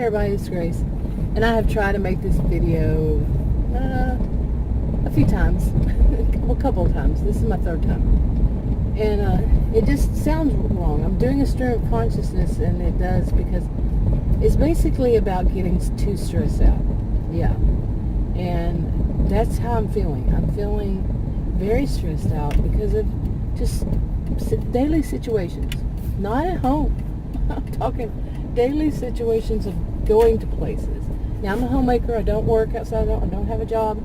Everybody, it's Grace, and I have tried to make this video a few times, well, a couple of times. This is my third time, and it just sounds wrong. I'm doing a stream of consciousness, and it does because it's basically about getting too stressed out. Yeah, and that's how I'm feeling. I'm feeling very stressed out because of just daily situations, not at home. I'm talking daily situations of going to places. Now, I'm a homemaker. I don't work outside. I don't have a job.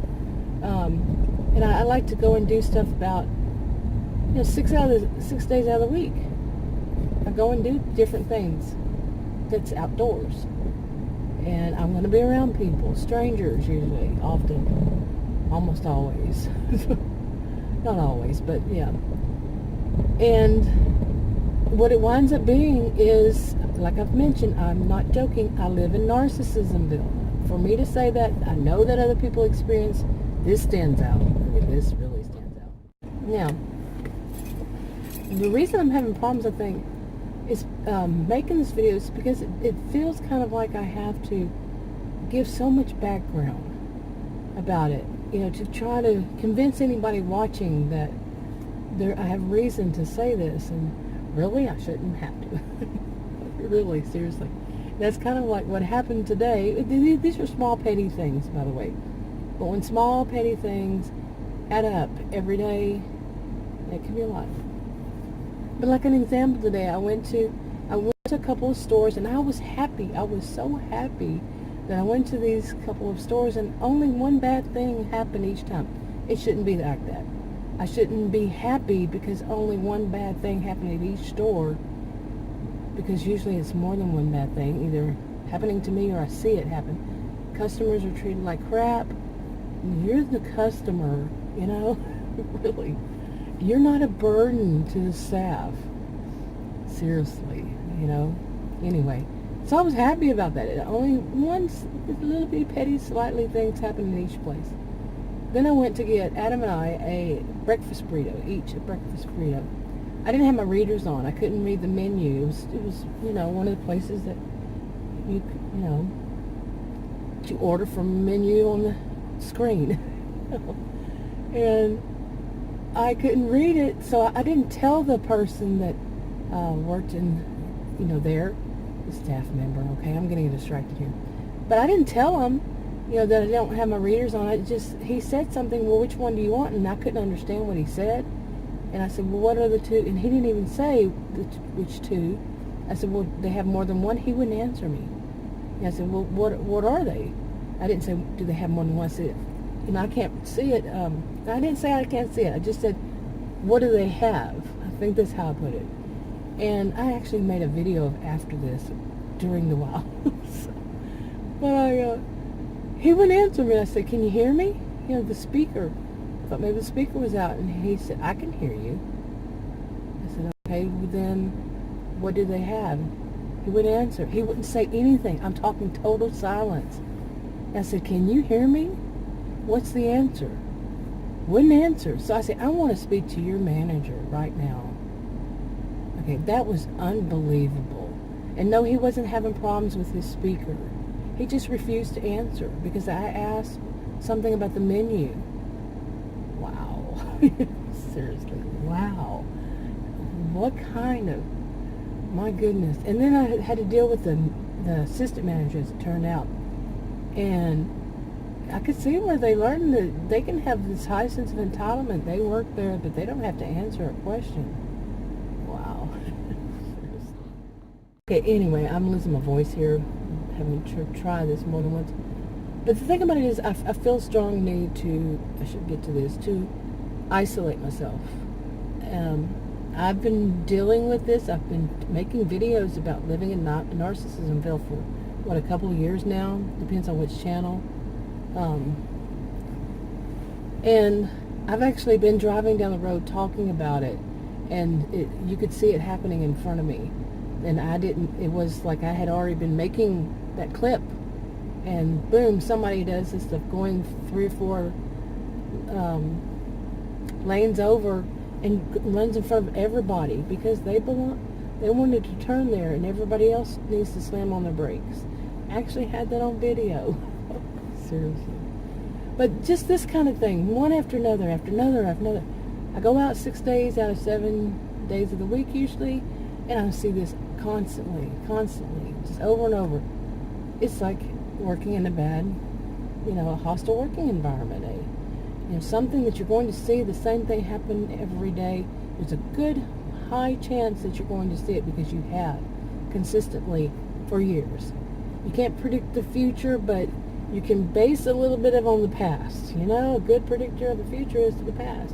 And I like to go and do stuff about, 6 days out of the week. I go and do different things that's outdoors. And I'm going to be around people, strangers usually, often, almost always. Not always, but yeah. And what it winds up being is, like I've mentioned, I'm not joking, I live in Narcissismville. For me to say that, I know that other people experience, this stands out. This really stands out. Now, the reason I'm having problems, I think, is making this video is because it feels kind of like I have to give so much background about it, to try to convince anybody watching that I have reason to say this, and really, I shouldn't have to. Really, seriously. That's kind of like what happened today. These are small, petty things, by the way. But when small, petty things add up every day, it can be a lot. But like an example today, I went to a couple of stores, and I was happy. I was so happy that I went to these couple of stores, and only one bad thing happened each time. It shouldn't be like that. I shouldn't be happy because only one bad thing happened at each store, because usually it's more than one bad thing, either happening to me or I see it happen. Customers are treated like crap. You're the customer, really. You're not a burden to the staff. Seriously, Anyway, so I was happy about that. Only one little bit petty, slightly things happened in each place. Then I went to get Adam and I a breakfast burrito, each a breakfast burrito. I didn't have my readers on. I couldn't read the menu. It was one of the places that you order from a menu on the screen. And I couldn't read it, so I didn't tell the person that worked in, there, the staff member. Okay, I'm getting distracted here. But I didn't tell him, that I don't have my readers on. He said something, well, which one do you want? And I couldn't understand what he said. And I said, well, what are the two? And he didn't even say which two. I said, well, they have more than one. He wouldn't answer me. And I said, well, what are they? I didn't say, do they have more than one? I said, I can't see it. I didn't say I can't see it. I just said, what do they have? I think that's how I put it. And I actually made a video of after this during the while. But he wouldn't answer me. I said, can you hear me? The speaker. I thought maybe the speaker was out. And he said, I can hear you. I said, okay, well then what do they have? He wouldn't answer. He wouldn't say anything. I'm talking total silence. I said, can you hear me? What's the answer? Wouldn't answer. So I said, I want to speak to your manager right now. Okay, that was unbelievable. And no, he wasn't having problems with his speaker. He just refused to answer because I asked something about the menu. Wow. Seriously, wow. What kind of, my goodness. And then I had to deal with the assistant manager, as it turned out. And I could see where they learned that they can have this high sense of entitlement. They work there, but they don't have to answer a question. Wow. Okay, anyway, I'm losing my voice here. Having to try this more than once. But the thing about it is, I feel strong need to, I should get to this, to isolate myself. I've been dealing with this. I've been making videos about living in Narcissismville for, a couple of years now. Depends on which channel. And I've actually been driving down the road talking about it, and you could see it happening in front of me. And it was like I had already been making that clip, and boom, somebody does this stuff, going 3 or 4 lanes over and runs in front of everybody because they wanted to turn there, and everybody else needs to slam on their brakes. actually had that on video. Seriously. But just this kind of thing, one after another, after another, after another. I go out 6 days out of 7 days of the week usually, and I see this constantly, just over and over. It's like working in a bad, a hostile working environment. Something that you're going to see the same thing happen every day. There's a good high chance that you're going to see it because you have consistently for years. You can't predict the future, but you can base a little bit of on the past. A good predictor of the future is the past.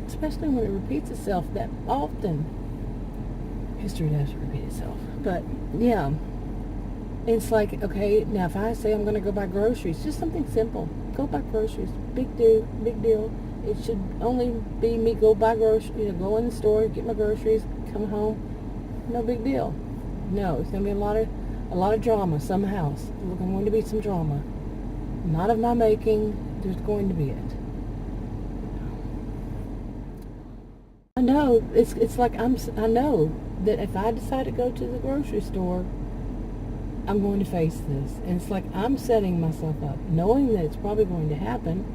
Especially when it repeats itself that often. History does repeat itself. But, yeah. It's like, okay, now if I say I'm going to go buy groceries, just something simple. Go buy groceries. Big deal. It should only be me go buy groceries, go in the store, get my groceries, come home. No big deal. No, it's going to be a lot of drama somehow. There's going to be some drama. Not of my making. There's going to be it. I know it's like I know that if I decide to go to the grocery store, I'm going to face this. And it's like I'm setting myself up, knowing that it's probably going to happen.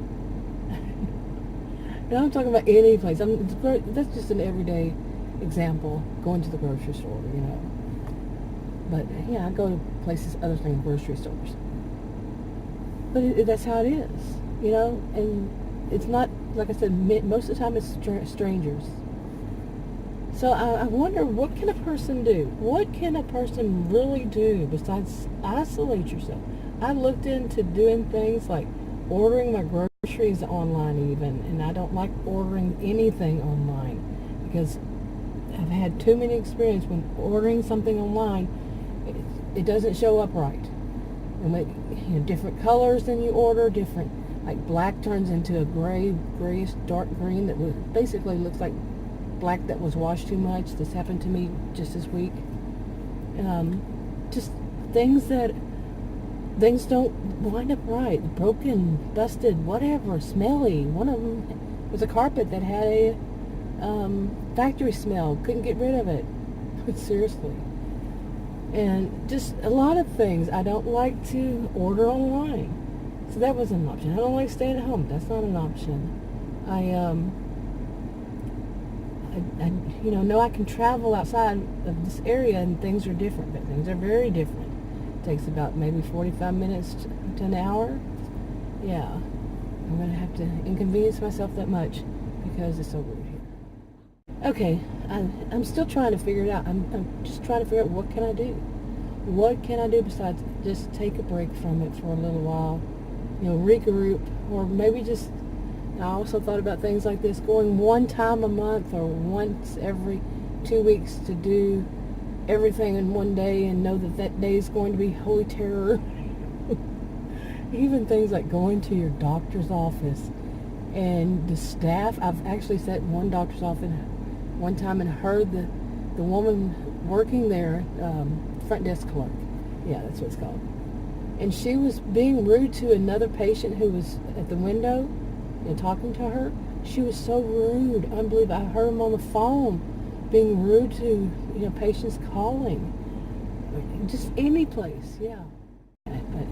And I'm talking about any place. That's just an everyday example, going to the grocery store, But, yeah, I go to places other than grocery stores. But that's how it is, And it's not, like I said, most of the time it's strangers. So I wonder, what can a person do? What can a person really do besides isolate yourself? I looked into doing things like ordering my groceries online even, and I don't like ordering anything online because I've had too many experiences when ordering something online, it doesn't show up right. And different colors than you order, different, like black turns into a grayish dark green that basically looks like black that was washed too much. This happened to me just this week. Just things don't wind up right. Broken, busted, whatever, smelly. One of them was a carpet that had a factory smell. Couldn't get rid of it. Seriously. And just a lot of things. I don't like to order online. So that wasn't an option. I don't like staying at home. That's not an option. I know I can travel outside of this area and things are different, but things are very different. It takes about maybe 45 minutes to an hour. Yeah, I'm going to have to inconvenience myself that much because it's so rude here. Okay, I'm still trying to figure it out. I'm just trying to figure out what can I do. What can I do besides just take a break from it for a little while, regroup, or maybe just, I also thought about things like this, going one time a month or once every 2 weeks to do everything in one day and know that day is going to be holy terror. Even things like going to your doctor's office and the staff. I've actually sat in one doctor's office one time and heard the woman working there, front desk clerk. Yeah, that's what it's called. And she was being rude to another patient who was at the window and talking to her. She was so rude. Unbelievable. I heard him on the phone being rude to, patients calling. Just any place, yeah. But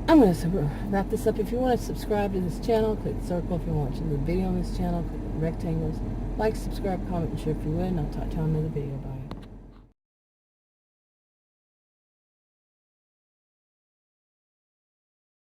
I'm going to wrap this up. If you want to subscribe to this channel, click the circle. If you're watching the video on this channel, click the rectangles. Like, subscribe, comment, and share if you would, and I'll talk to you on another video. Bye.